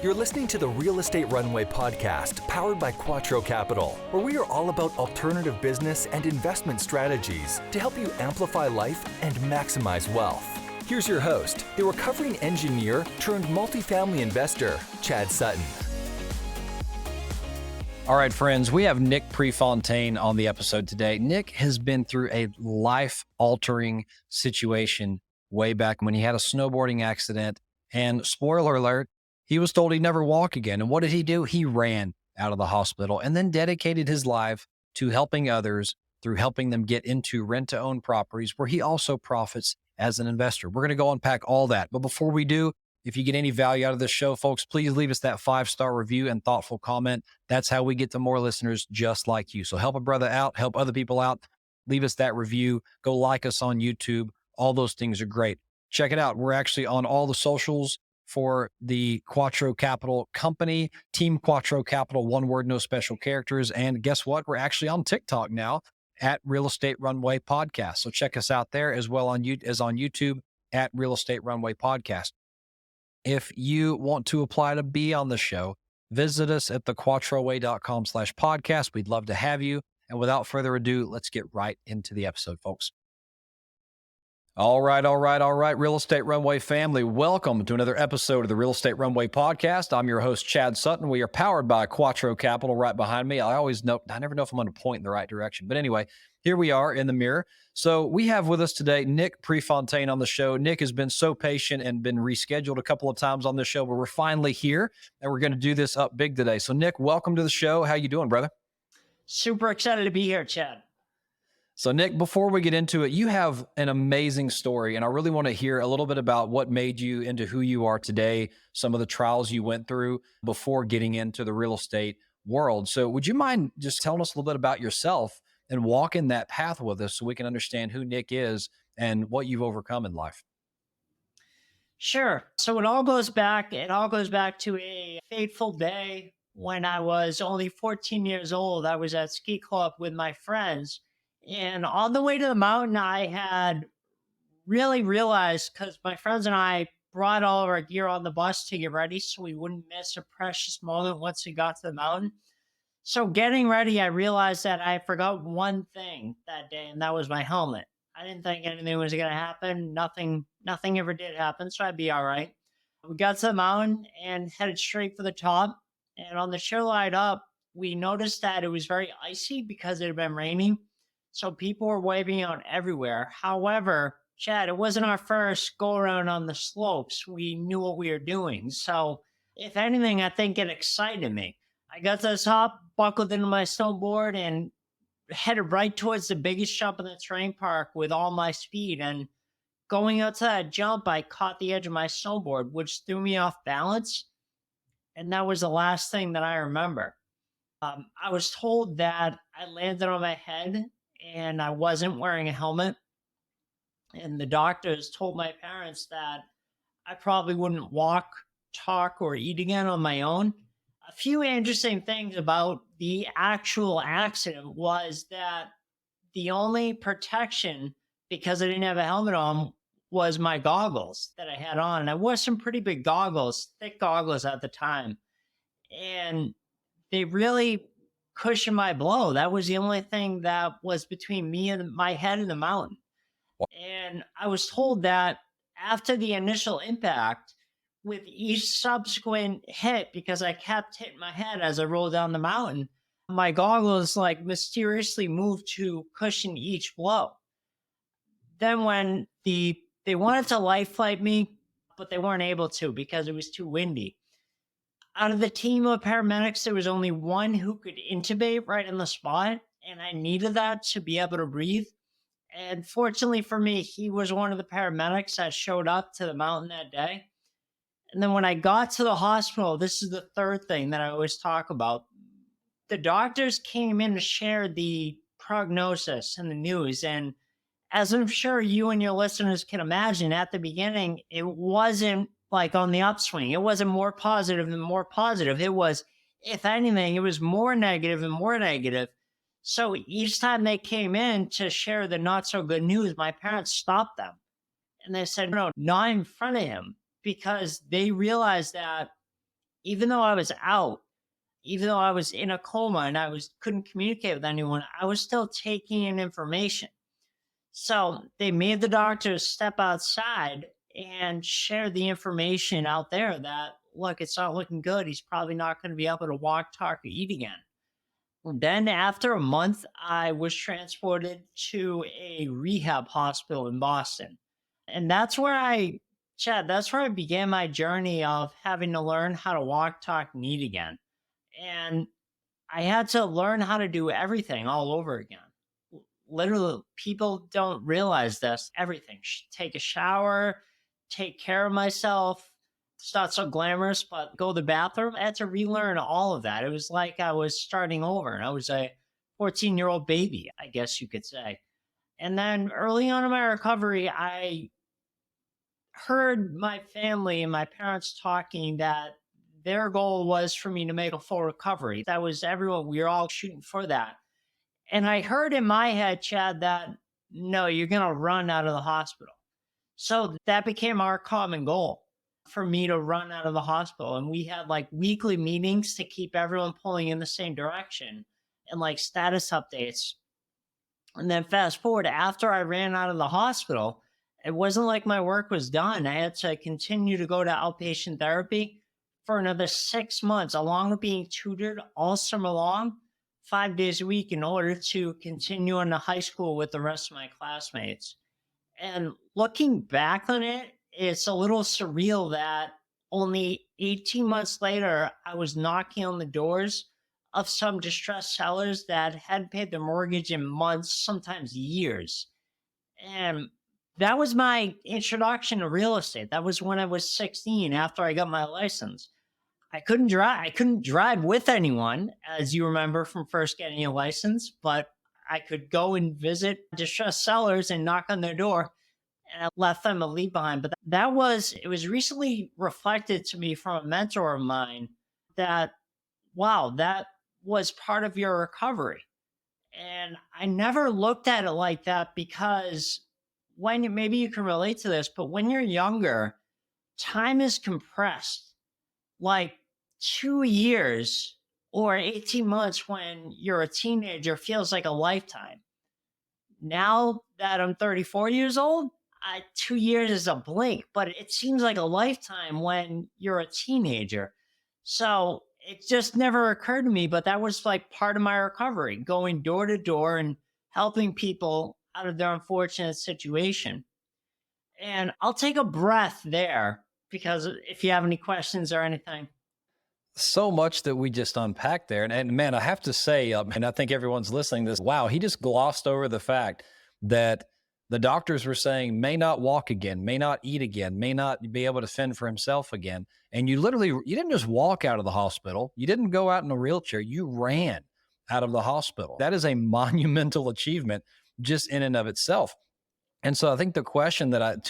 You're listening to the Real Estate Runway Podcast, powered by QUATTRO Capital, where we are all about alternative business and investment strategies to help you amplify life and maximize wealth. Here's your host, the recovering engineer turned multifamily investor, Chad Sutton. All right, friends, we have Nick Prefontaine on the episode today. Nick has been through a life-altering situation way back when he had a snowboarding accident. And spoiler alert, he was told he'd never walk again. And what did he do? He ran out of the hospital and then dedicated his life to helping others through helping them get into rent-to-own properties where he also profits as an investor. We're going to go unpack all that. But before we do, if you get any value out of this show, folks, please leave us that 5-star review and thoughtful comment. That's how we get to more listeners just like you. So help a brother out, help other people out. Leave us that review. Go like us on YouTube. All those things are great. Check it out. We're actually on all the socials for the QUATTRO Capital company, Team QUATTRO Capital, one word, no special characters. And guess what? We're actually on TikTok now at Real Estate Runway Podcast. So check us out there as well as on YouTube at Real Estate Runway Podcast. If you want to apply to be on the show, visit us at thequattroway.com/podcast. We'd love to have you. And without further ado, let's get right into the episode, folks. All right. Real Estate Runway family, welcome to another episode of the Real Estate Runway Podcast. I'm your host, Chad Sutton. We are powered by QUATTRO Capital right behind me. I never know if I'm going to point in the right direction. But anyway, here we are in the mirror. So we have with us today Nick Prefontaine on the show. Nick has been so patient and been rescheduled a couple of times on the show, but we're finally here and we're going to do this up big today. So Nick, welcome to the show. How you doing, brother? Super excited to be here, Chad. So Nick, before we get into it, you have an amazing story, and I really want to hear a little bit about what made you into who you are today, some of the trials you went through before getting into the real estate world. So would you mind just telling us a little bit about yourself and walking that path with us so we can understand who Nick is and what you've overcome in life? Sure. So it all goes back to a fateful day when I was only 14 years old. I was at ski club with my friends. And on the way to the mountain, I had really realized, because my friends and I brought all of our gear on the bus to get ready so we wouldn't miss a precious moment once we got to the mountain. So getting ready, I realized that I forgot one thing that day, and that was my helmet. I didn't think anything was going to happen. Nothing ever did happen, so I'd be all right. We got to the mountain and headed straight for the top. And on the show ride up, we noticed that it was very icy because it had been raining. So people were waving out everywhere. However, Chad, it wasn't our first go around on the slopes. We knew what we were doing. So if anything, I think it excited me. I got to the top, buckled into my snowboard, and headed right towards the biggest jump in the terrain park with all my speed. And going out to that jump, I caught the edge of my snowboard, which threw me off balance. And that was the last thing that I remember. I was told that I landed on my head and I wasn't wearing a helmet. And the doctors told my parents that I probably wouldn't walk, talk, or eat again on my own. A few interesting things about the actual accident was that the only protection, because I didn't have a helmet on, was my goggles that I had on. And I wore some pretty big goggles, thick goggles at the time. And they really cushion my blow. That was the only thing that was between me and my head and the mountain. And I was told that after the initial impact, with each subsequent hit, because I kept hitting my head as I rolled down the mountain, my goggles mysteriously moved to cushion each blow. Then when they wanted to life flight me, but they weren't able to because it was too windy. Out of the team of paramedics, there was only one who could intubate right on the spot, and I needed that to be able to breathe. And fortunately for me, he was one of the paramedics that showed up to the mountain that day. And then when I got to the hospital, this is the third thing that I always talk about. The doctors came in to share the prognosis and the news. And as I'm sure you and your listeners can imagine, at the beginning, it wasn't like on the upswing. It wasn't more positive than more positive. It was, if anything, it was more negative and more negative. So each time they came in to share the not so good news, my parents stopped them. And they said, no, not in front of him, because they realized that even though I was out, even though I was in a coma and couldn't communicate with anyone, I was still taking in information. So they made the doctors step outside and share the information out there that, look, it's not looking good. He's probably not going to be able to walk, talk, or eat again. Then after a month, I was transported to a rehab hospital in Boston. And that's where I began my journey of having to learn how to walk, talk, and eat again. And I had to learn how to do everything all over again. Literally, people don't realize this. Everything. Take a shower, take care of myself. It's not so glamorous, but go to the bathroom. I had to relearn all of that. It was like I was starting over and I was a 14-year-old baby, I guess you could say. And then early on in my recovery, I heard my family and my parents talking that their goal was for me to make a full recovery. That was everyone. We were all shooting for that. And I heard in my head, Chad, that no, you're going to run out of the hospital. So that became our common goal, for me to run out of the hospital. And we had like weekly meetings to keep everyone pulling in the same direction and like status updates. And then fast forward, after I ran out of the hospital, it wasn't like my work was done. I had to continue to go to outpatient therapy for another 6 months, along with being tutored all summer long, 5 days a week, in order to continue on to high school with the rest of my classmates. And looking back on it, it's a little surreal that only 18 months later, I was knocking on the doors of some distressed sellers that hadn't paid their mortgage in months, sometimes years. And that was my introduction to real estate. That was when I was 16, after I got my license. I couldn't drive. I couldn't drive with anyone, as you remember from first getting a license, but I could go and visit distressed sellers and knock on their door, and I left them a lead behind. But it was recently reflected to me from a mentor of mine that, wow, that was part of your recovery. And I never looked at it like that, because maybe you can relate to this, but when you're younger, time is compressed. Like 2 years or 18 months when you're a teenager feels like a lifetime. Now that I'm 34 years old, 2 years is a blink, but it seems like a lifetime when you're a teenager. So it just never occurred to me, but that was like part of my recovery, going door to door and helping people out of their unfortunate situation. And I'll take a breath there, because if you have any questions or anything. So much that we just unpacked there. And man, I have to say, and I think everyone's listening to this, wow, he just glossed over the fact that the doctors were saying may not walk again, may not eat again, may not be able to fend for himself again. And you didn't just walk out of the hospital. You didn't go out in a wheelchair. You ran out of the hospital. That is a monumental achievement just in and of itself. And so I think two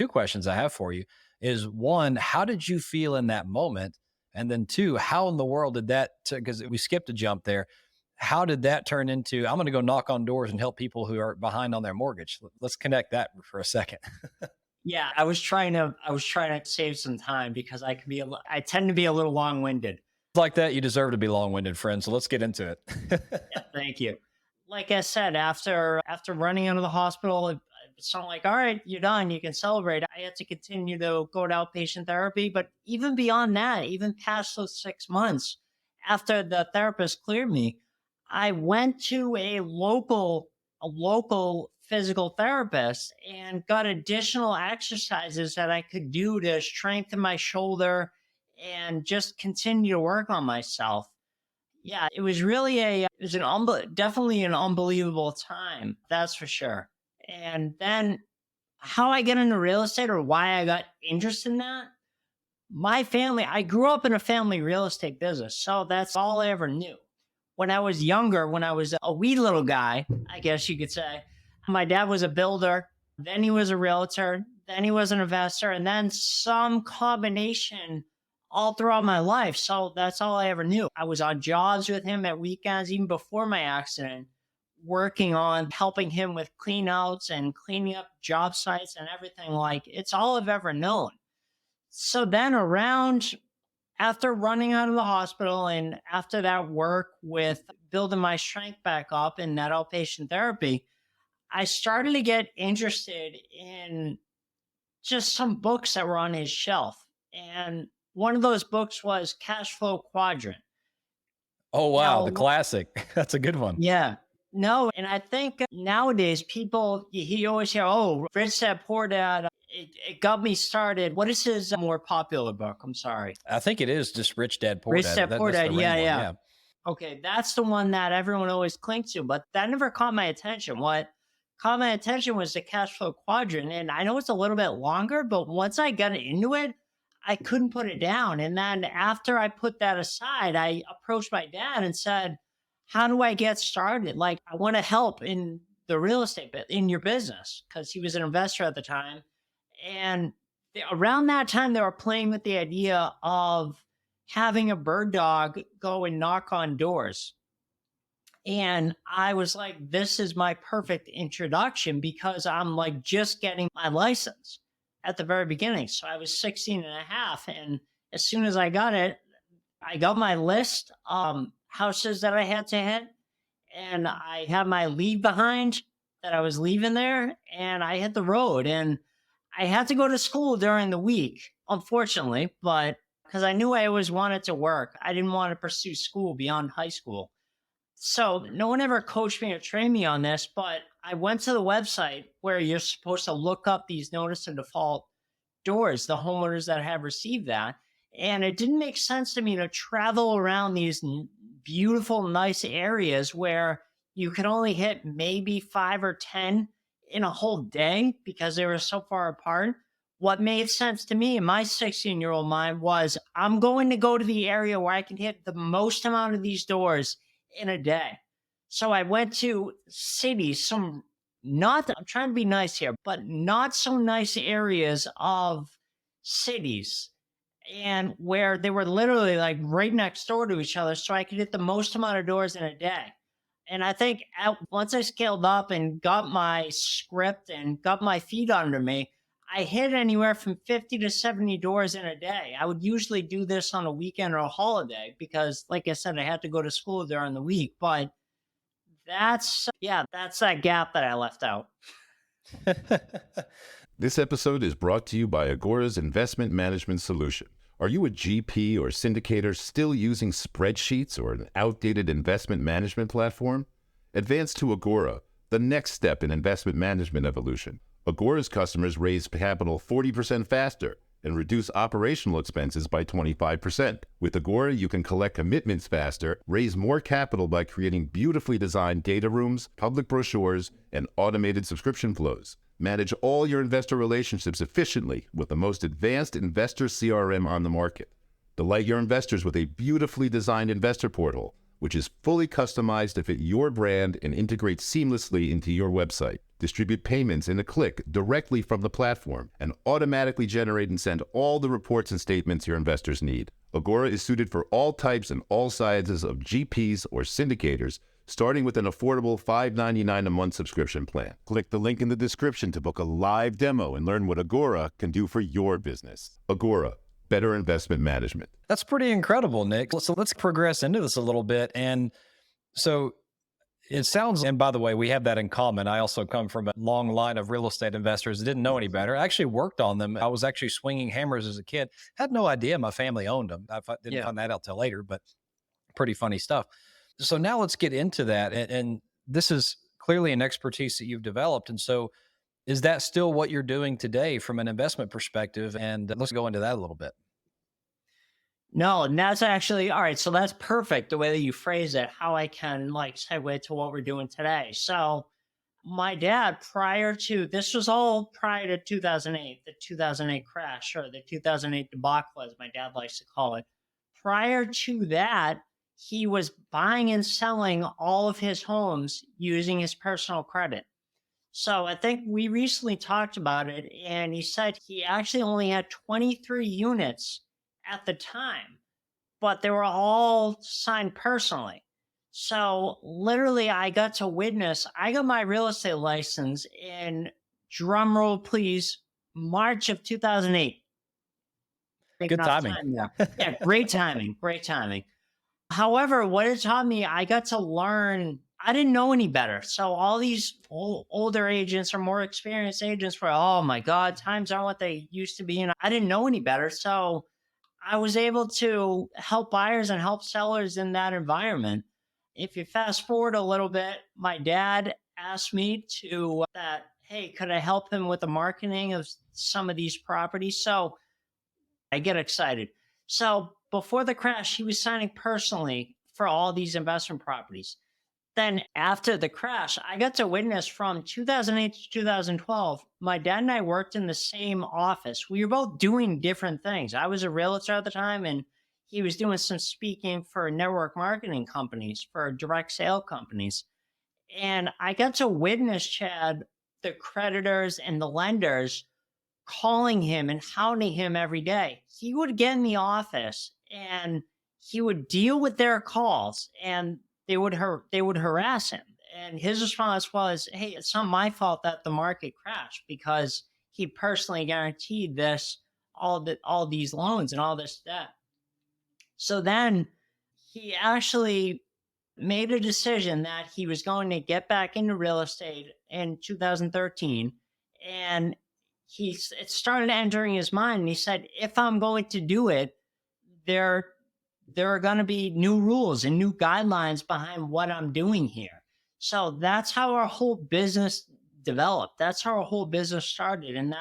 questions I have for you is, one, how did you feel in that moment? And then two, how in the world did that, because we skipped a jump there, how did that turn into, I'm going to go knock on doors and help people who are behind on their mortgage? Let's connect that for a second. Yeah, I was trying to save some time, because I tend to be a little long-winded. Like that, you deserve to be long-winded, friend. So let's get into it. Yeah, thank you. Like I said, after running out of the hospital, it's not like, all right, you're done, you can celebrate. I had to continue to go to outpatient therapy. But even beyond that, even past those 6 months, after the therapist cleared me, I went to a local physical therapist and got additional exercises that I could do to strengthen my shoulder and just continue to work on myself. Yeah, it was really definitely an unbelievable time. That's for sure. And then how I get into real estate, or why I got interested in that, I grew up in a family real estate business. So that's all I ever knew. When I was younger, when I was a wee little guy, I guess you could say, my dad was a builder, then he was a realtor, then he was an investor, and then some combination all throughout my life. So that's all I ever knew. I was on jobs with him at weekends, even before my accident, working on helping him with clean outs and cleaning up job sites and everything. Like, it's all I've ever known. So then around after running out of the hospital and after that work with building my strength back up in that outpatient therapy, I started to get interested in just some books that were on his shelf. And one of those books was Cash Flow Quadrant. Oh, wow. The Now, classic. That's a good one. yeah. No, and I think nowadays people, you always hear, oh, Rich Dad Poor Dad. It got me started. What is his more popular book? I'm sorry. I think it is just Rich Dad Poor Rich Dad. Dad Poor That's Dad. the main Yeah, one, yeah. Okay, that's the one that everyone always clings to, but that never caught my attention. What caught my attention was the Cash Flow Quadrant. And I know it's a little bit longer, but once I got into it, I couldn't put it down. And then after I put that aside, I approached my dad and said, how do I get started? Like, I want to help in the real estate bit, in your business, because he was an investor at the time. And around that time, they were playing with the idea of having a bird dog go and knock on doors. And I was like, this is my perfect introduction because I'm like just getting my license at the very beginning. So I was 16 and a half. And as soon as I got it, I got my list, houses that I had to hit. And I had my leave behind that I was leaving there. And I hit the road. And I had to go to school during the week, unfortunately, but because I knew I always wanted to work. I didn't want to pursue school beyond high school. So no one ever coached me or trained me on this, but I went to the website where you're supposed to look up these notice of default doors, the homeowners that have received that. And it didn't make sense to me to travel around these beautiful, nice areas where you could only hit maybe 5 or 10 in a whole day because they were so far apart. What made sense to me in my 16-year-old mind was I'm going to go to the area where I can hit the most amount of these doors in a day. So I went to cities, I'm trying to be nice here, but not so nice areas of cities, and where they were literally like right next door to each other so I could hit the most amount of doors in a day. And I think once I scaled up and got my script and got my feet under me, I hit anywhere from 50 to 70 doors in a day. I would usually do this on a weekend or a holiday because, like I said, I had to go to school during the week. But that's that gap that I left out. This episode is brought to you by Agora's Investment Management Solution. Are you a GP or syndicator still using spreadsheets or an outdated investment management platform? Advance to Agora, the next step in investment management evolution. Agora's customers raise capital 40% faster and reduce operational expenses by 25%. With Agora, you can collect commitments faster, raise more capital by creating beautifully designed data rooms, public brochures, and automated subscription flows. Manage all your investor relationships efficiently with the most advanced investor CRM on the market. Delight your investors with a beautifully designed investor portal, which is fully customized to fit your brand and integrates seamlessly into your website. Distribute payments in a click directly from the platform and automatically generate and send all the reports and statements your investors need. Agora is suited for all types and all sizes of GPs or syndicators, starting with an affordable $5.99 a month subscription plan. Click the link in the description to book a live demo and learn what Agora can do for your business. Agora, better investment management. That's pretty incredible, Nick. So let's progress into this a little bit. And so it sounds, and by the way, we have that in common. I also come from a long line of real estate investors that didn't know any better. I actually worked on them. I was actually swinging hammers as a kid. Had no idea my family owned them. I didn't find that out till later, but pretty funny stuff. So now let's get into that. And this is clearly an expertise that you've developed. And so is that still what you're doing today from an investment perspective? And let's go into that a little bit. No, and that's actually, all right. So that's perfect. The way that you phrase it, how I can like segue to what we're doing today. So my dad, this was all prior to 2008, the 2008 crash, or the 2008 debacle, as my dad likes to call it. Prior to that, he was buying and selling all of his homes using his personal credit. So I think we recently talked about it, and he said he actually only had 23 units at the time, but they were all signed personally. So literally I got my real estate license in, drumroll please, March of 2008. Good timing. Yeah, great timing. Great timing. However, what it taught me, I got to learn, I didn't know any better. So all these older agents or more experienced agents were, oh my God, times aren't what they used to be. And I didn't know any better. So I was able to help buyers and help sellers in that environment. If you fast forward a little bit, my dad asked me hey, could I help him with the marketing of some of these properties? So I get excited. So before the crash, he was signing personally for all these investment properties. Then after the crash, I got to witness from 2008 to 2012. My dad and I worked in the same office. We were both doing different things. I was a realtor at the time, and he was doing some speaking for network marketing companies, for direct sale companies. And I got to witness, Chad, the creditors and the lenders calling him and hounding him every day. He would get in the office and he would deal with their calls, and they would harass him. And his response was, hey, it's not my fault that the market crashed, because he personally guaranteed all these loans and all this debt. So then he actually made a decision that he was going to get back into real estate in 2013. And it started entering his mind. And he said, if I'm going to do it, there are going to be new rules and new guidelines behind what I'm doing here. So that's how our whole business developed. That's how our whole business started. And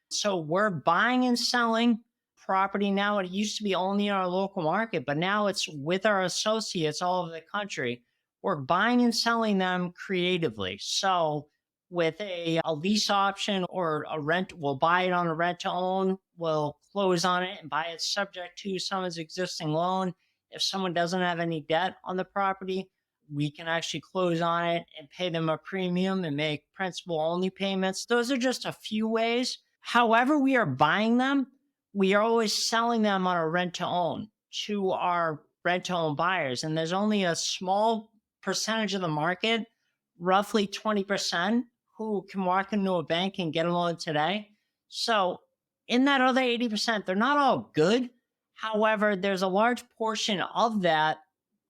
so we're buying and selling property now. It used to be only in our local market, but now it's with our associates all over the country. We're buying and selling them creatively. So with a lease option or a rent, we'll buy it on a rent to own. We'll close on it and buy it subject to someone's existing loan. If someone doesn't have any debt on the property, we can actually close on it and pay them a premium and make principal only payments. Those are just a few ways. However we are buying them, we are always selling them on a rent to own to our rent to own buyers. And there's only a small percentage of the market, roughly 20%, who can walk into a bank and get a loan today. So in that other 80%, they're not all good. However, there's a large portion of that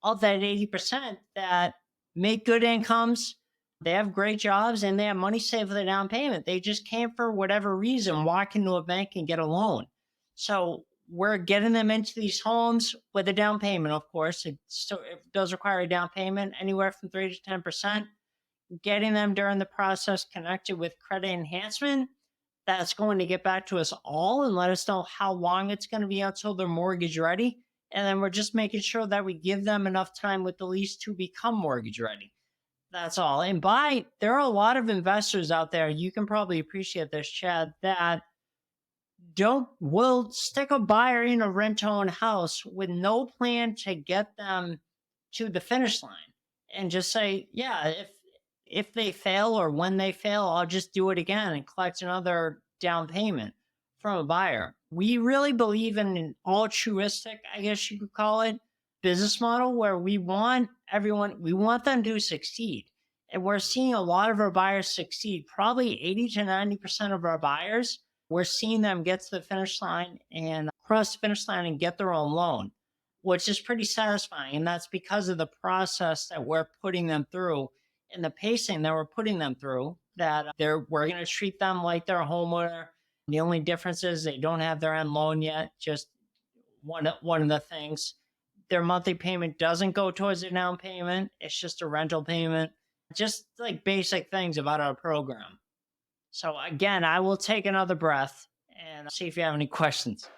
80% that make good incomes. They have great jobs and they have money saved for the down payment. They just can't, for whatever reason, walk into a bank and get a loan. So we're getting them into these homes with a down payment, of course. It does require a down payment, anywhere from 3 to 10%. Getting them during the process connected with credit enhancement, that's going to get back to us all and let us know how long it's going to be until they're mortgage ready. And then we're just making sure that we give them enough time with the lease to become mortgage ready. That's all. And there are a lot of investors out there, you can probably appreciate this, Chad, that will stick a buyer in a rent-to-own house with no plan to get them to the finish line and just say, yeah, if they fail or when they fail, I'll just do it again and collect another down payment from a buyer. We really believe in an altruistic, I guess you could call it, business model where we want them to succeed. And we're seeing a lot of our buyers succeed. Probably 80 to 90% of our buyers, we're seeing them get to the finish line and cross the finish line and get their own loan, which is pretty satisfying. And that's because of the process that we're putting them through and the pacing that we're putting them through, that we're going to treat them like they're a homeowner. The only difference is they don't have their end loan yet. Just one of the things. Their monthly payment doesn't go towards their down payment. It's just a rental payment. Just like basic things about our program. So again, I will take another breath and see if you have any questions.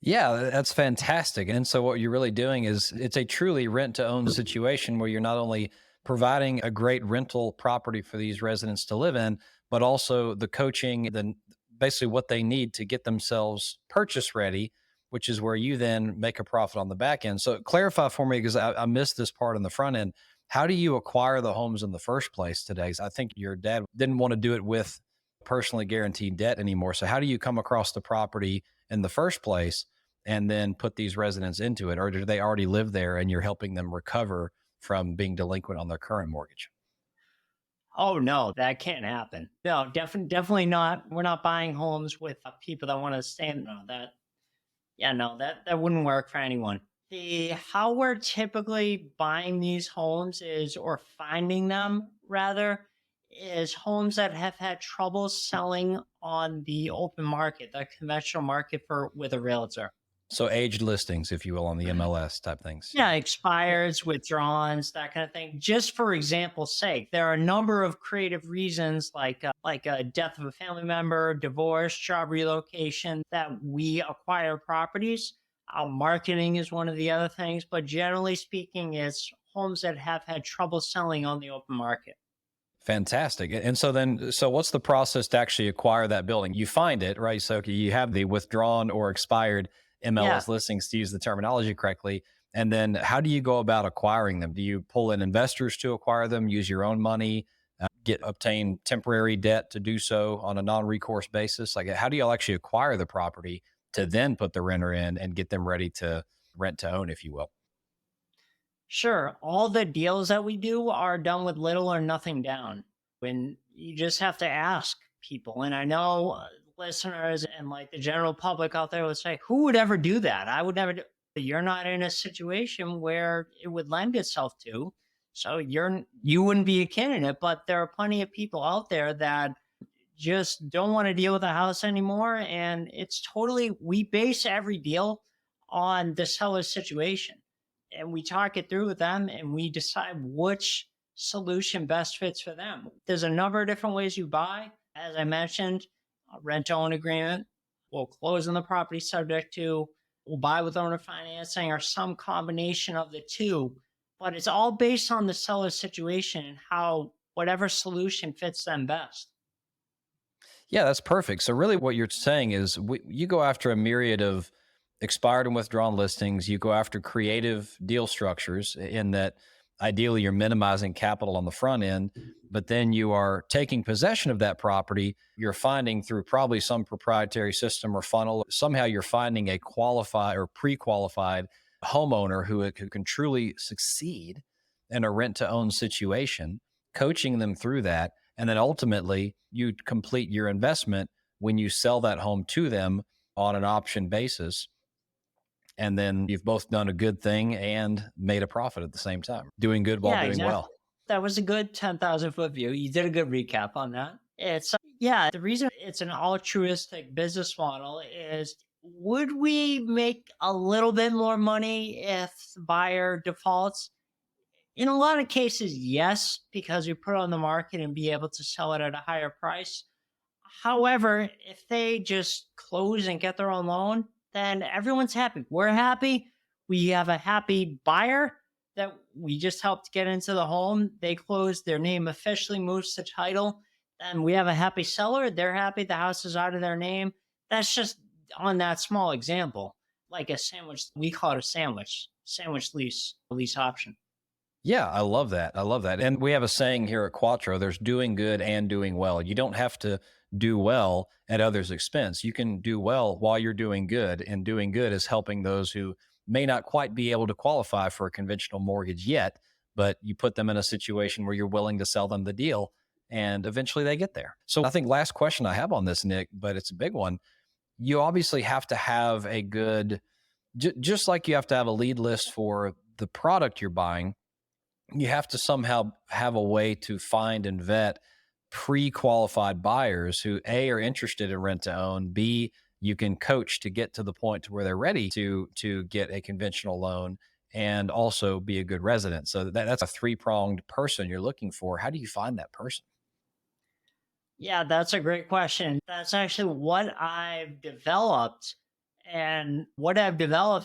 Yeah, that's fantastic. And so what you're really doing is it's a truly rent to own situation where you're not only providing a great rental property for these residents to live in, but also the coaching, basically what they need to get themselves purchase ready, which is where you then make a profit on the back end. So clarify for me, because I missed this part on the front end. How do you acquire the homes in the first place today? I think your dad didn't want to do it with personally guaranteed debt anymore. So how do you come across the property in the first place and then put these residents into it? Or do they already live there and you're helping them recover from being delinquent on their current mortgage? Oh, no, that can't happen. No, definitely not. We're not buying homes with people that want to stay in that. Yeah, no, that wouldn't work for anyone. The how we're typically buying these homes is, or finding them rather, is homes that have had trouble selling on the open market, the conventional market for with a realtor. So aged listings, if you will, on the MLS type things. Yeah, expires, withdrawals, that kind of thing. Just for example's sake, there are a number of creative reasons like a death of a family member, divorce, job relocation that we acquire properties. Marketing is one of the other things, but generally speaking, it's homes that have had trouble selling on the open market. Fantastic. And so what's the process to actually acquire that building? You find it, right? So you have the withdrawn or expired Yeah. MLS listings, to use the terminology correctly. And then how do you go about acquiring them? Do you pull in investors to acquire them, use your own money, obtain temporary debt to do so on a non-recourse basis? Like, how do you actually acquire the property to then put the renter in and get them ready to rent to own, if you will? Sure. All the deals that we do are done with little or nothing down. When you just have to ask people. And I know listeners and like the general public out there would say, who would ever do that? I would never do. You're not in a situation where it would lend itself to. So you wouldn't be a candidate, but there are plenty of people out there that just don't want to deal with the house anymore. And it's totally, we base every deal on the seller's situation, and we talk it through with them and we decide which solution best fits for them. There's a number of different ways you buy. As I mentioned, a rent to own agreement, we'll close on the property subject to, we'll buy with owner financing, or some combination of the two. But it's all based on the seller's situation and how whatever solution fits them best. Yeah, that's perfect. So really what you're saying is you go after a myriad of expired and withdrawn listings. You go after creative deal structures in that ideally you're minimizing capital on the front end, but then you are taking possession of that property. You're finding through probably some proprietary system or funnel, somehow you're finding a qualified or pre-qualified homeowner who can truly succeed in a rent to own situation, coaching them through that. And then ultimately you complete your investment when you sell that home to them on an option basis. And then you've both done a good thing and made a profit at the same time, doing good while doing exactly. well. That was a good 10,000 foot view. You did a good recap on that. The reason it's an altruistic business model is, would we make a little bit more money if the buyer defaults? In a lot of cases, yes, because we put it on the market and be able to sell it at a higher price. However, if they just close and get their own loan, then everyone's happy. We're happy. We have a happy buyer that we just helped get into the home. They closed, their name officially moves to title. And we have a happy seller. They're happy. The house is out of their name. That's just on that small example, like a sandwich. We call it a sandwich lease option. Yeah, I love that. I love that. And we have a saying here at Quattro, there's doing good and doing well. You don't have to do well at others' expense. You can do well while you're doing good, and doing good is helping those who may not quite be able to qualify for a conventional mortgage yet, but you put them in a situation where you're willing to sell them the deal and eventually they get there. So I think last question I have on this, Nick, but it's a big one. You obviously have to have a good, just like you have to have a lead list for the product you're buying, you have to somehow have a way to find and vet pre-qualified buyers who A, are interested in rent to own, B, you can coach to get to the point to where they're ready to get a conventional loan and also be a good resident. So that's a three-pronged person you're looking for. How do you find that person? Yeah, that's a great question. That's actually what I've developed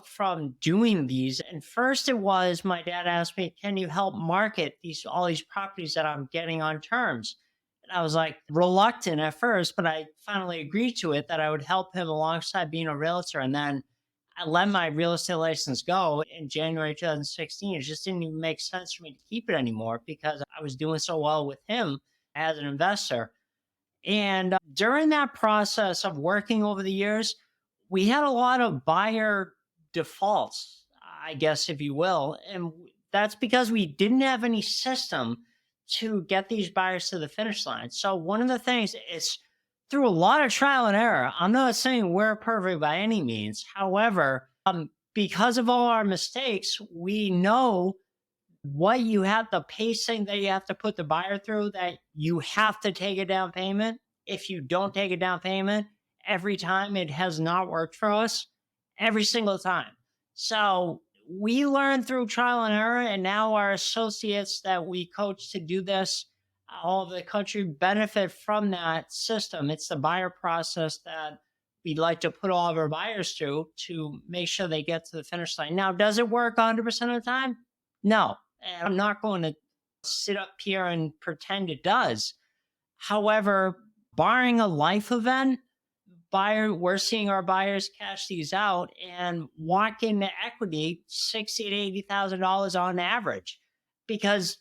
from doing these. And first it was, my dad asked me, can you help market all these properties that I'm getting on terms? And I was like reluctant at first, but I finally agreed to it, that I would help him alongside being a realtor. And then I let my real estate license go in January 2016. It just didn't even make sense for me to keep it anymore because I was doing so well with him as an investor. And during that process of working over the years, we had a lot of buyer defaults, I guess, if you will. And that's because we didn't have any system to get these buyers to the finish line. So one of the things is through a lot of trial and error. I'm not saying we're perfect by any means. However, because of all our mistakes, we know what you have, the pacing that you have to put the buyer through, that you have to take a down payment. If you don't take a down payment, every time it has not worked for us, every single time. So we learn through trial and error, and now our associates that we coach to do this all over the country benefit from that system. It's the buyer process that we'd like to put all of our buyers through to make sure they get to the finish line. Now, does it work 100% of the time? No. And I'm not going to sit up here and pretend it does. However, barring a life event, we're seeing our buyers cash these out and walk into equity $60,000 to $80,000 on average. Because,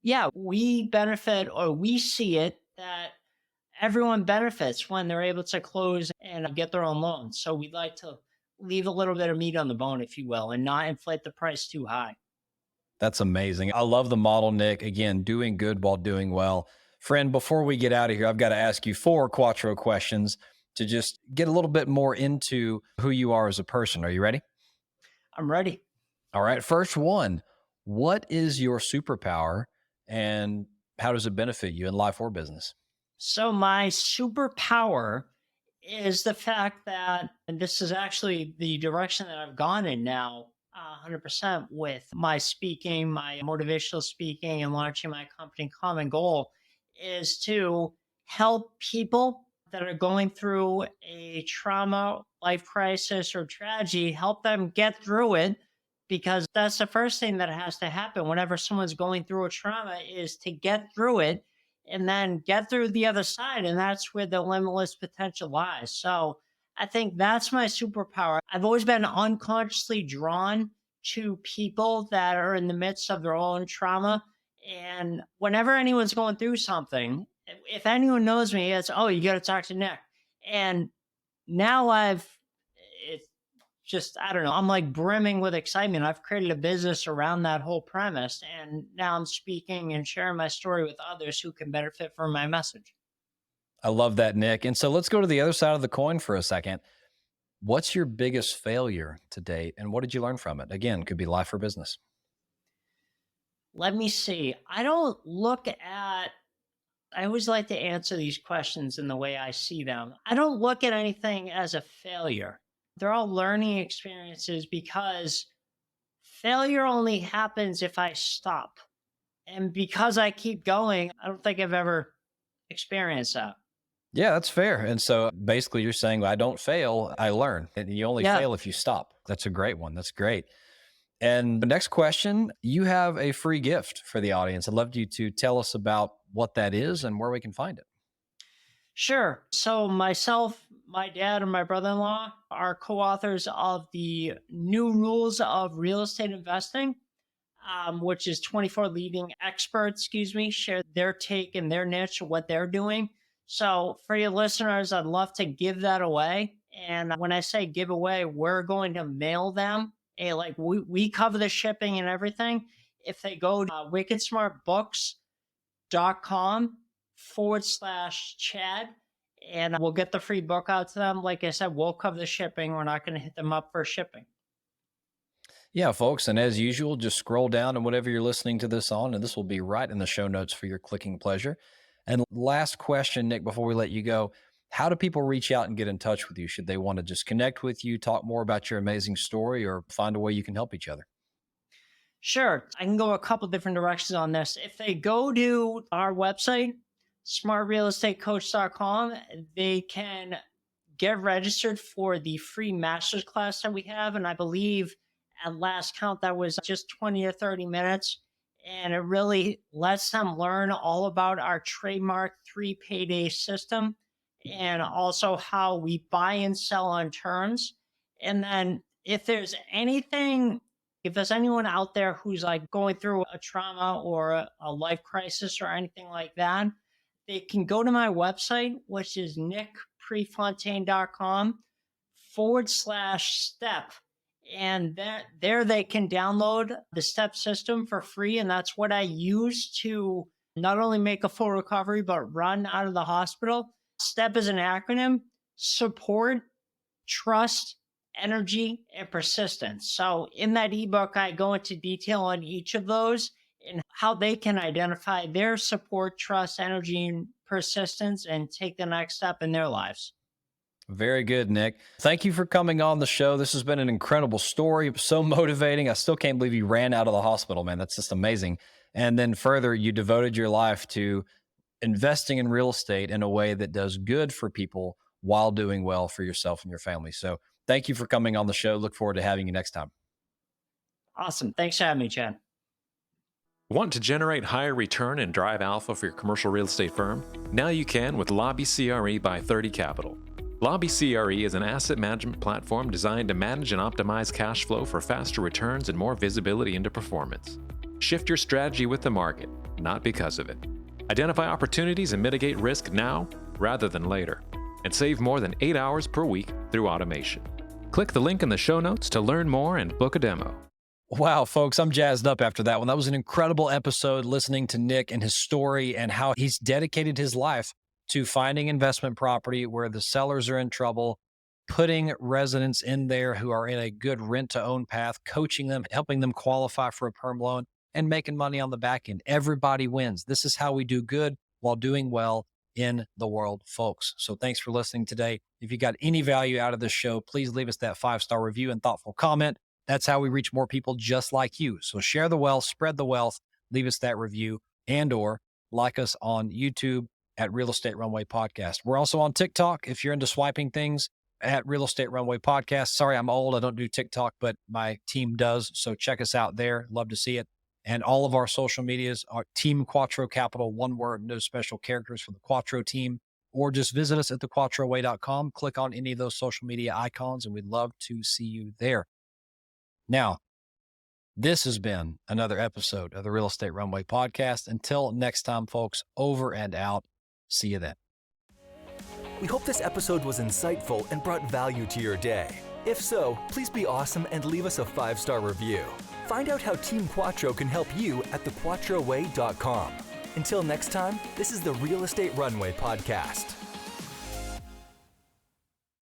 yeah, we benefit, or we see it, that everyone benefits when they're able to close and get their own loans. So we'd like to leave a little bit of meat on the bone, if you will, and not inflate the price too high. That's amazing. I love the model, Nick. Again, doing good while doing well. Friend, before we get out of here, I've got to ask you 4 Quattro questions to just get a little bit more into who you are as a person. Are you ready? I'm ready. All right. First one, what is your superpower and how does it benefit you in life or business? So my superpower is the fact that, and this is actually the direction that I've gone in now, 100% with my speaking, my motivational speaking, and launching my company, Common Goal, is to help people that are going through a trauma, life crisis, or tragedy, help them get through it, because that's the first thing that has to happen whenever someone's going through a trauma, is to get through it and then get through the other side. And that's where the limitless potential lies. So I think that's my superpower. I've always been unconsciously drawn to people that are in the midst of their own trauma. And whenever anyone's going through something, if anyone knows me, it's, oh, you got to talk to Nick. And now it's just, I don't know, I'm like brimming with excitement. I've created a business around that whole premise. And now I'm speaking and sharing my story with others who can benefit from my message. I love that, Nick. And so let's go to the other side of the coin for a second. What's your biggest failure to date, and what did you learn from it? Again, could be life or business. Let me see. I always like to answer these questions in the way I see them. I don't look at anything as a failure. They're all learning experiences, because failure only happens if I stop. And because I keep going, I don't think I've ever experienced that. Yeah, that's fair. And so basically you're saying, well, I don't fail, I learn. And you only fail if you stop. That's a great one. That's great. And the next question, you have a free gift for the audience. I'd love you to tell us about what that is and where we can find it. Sure. So myself, my dad, and my brother-in-law are co-authors of the New Rules of Real Estate Investing, which is 24 leading experts, share their take and their niche of what they're doing. So for your listeners, I'd love to give that away. And when I say give away, we're going to mail them. We cover the shipping and everything. If they go to wickedsmartbooks.com/Chad, and we'll get the free book out to them. Like I said, we'll cover the shipping. We're not going to hit them up for shipping. Yeah, folks. And as usual, just scroll down and whatever you're listening to this on, and this will be right in the show notes for your clicking pleasure. And last question, Nick, before we let you go, how do people reach out and get in touch with you? Should they want to just connect with you, talk more about your amazing story, or find a way you can help each other? Sure. I can go a couple different directions on this. If they go to our website, smartrealestatecoach.com, they can get registered for the free masterclass that we have. And I believe at last count, that was just 20 or 30 minutes. And it really lets them learn all about our trademark 3 payday system, and also how we buy and sell on terms. And then if there's anyone out there who's like going through a trauma or a life crisis or anything like that, they can go to my website, which is nickprefontaine.com/step. And there they can download the STEP system for free. And that's what I use to not only make a full recovery, but run out of the hospital. STEP is an acronym: support, trust, energy, and persistence. So in that ebook, I go into detail on each of those and how they can identify their support, trust, energy, and persistence and take the next step in their lives. Very good, Nick. Thank you for coming on the show. This has been an incredible story, so motivating. I still can't believe you ran out of the hospital, man. That's just amazing. And then further, you devoted your life to investing in real estate in a way that does good for people while doing well for yourself and your family. So thank you for coming on the show. Look forward to having you next time. Awesome. Thanks for having me, Chad. Want to generate higher return and drive alpha for your commercial real estate firm? Now you can with Lobby CRE by 30 Capital. Lobby CRE is an asset management platform designed to manage and optimize cash flow for faster returns and more visibility into performance. Shift your strategy with the market, not because of it. Identify opportunities and mitigate risk now rather than later, and save more than 8 hours per week through automation. Click the link in the show notes to learn more and book a demo. Wow, folks, I'm jazzed up after that one. That was an incredible episode, listening to Nick and his story and how he's dedicated his life to finding investment property where the sellers are in trouble, putting residents in there who are in a good rent-to-own path, coaching them, helping them qualify for a perm loan, and making money on the back end. Everybody wins. This is how we do good while doing well in the world, folks. So thanks for listening today. If you got any value out of this show, please leave us that 5-star review and thoughtful comment. That's how we reach more people just like you. So share the wealth, spread the wealth, leave us that review, and or like us on YouTube at Real Estate Runway Podcast. We're also on TikTok if you're into swiping things, at Real Estate Runway Podcast. Sorry, I'm old. I don't do TikTok, but my team does. So check us out there. Love to see it. And all of our social medias are Team Quattro Capital, one word, no special characters for the Quattro team. Or just visit us at thequattroway.com. Click on any of those social media icons, and we'd love to see you there. Now, this has been another episode of the Real Estate Runway Podcast. Until next time, folks, over and out. See you then. We hope this episode was insightful and brought value to your day. If so, please be awesome and leave us a 5-star review. Find out how Team Quattro can help you at thequattroway.com. Until next time, this is the Real Estate Runway Podcast.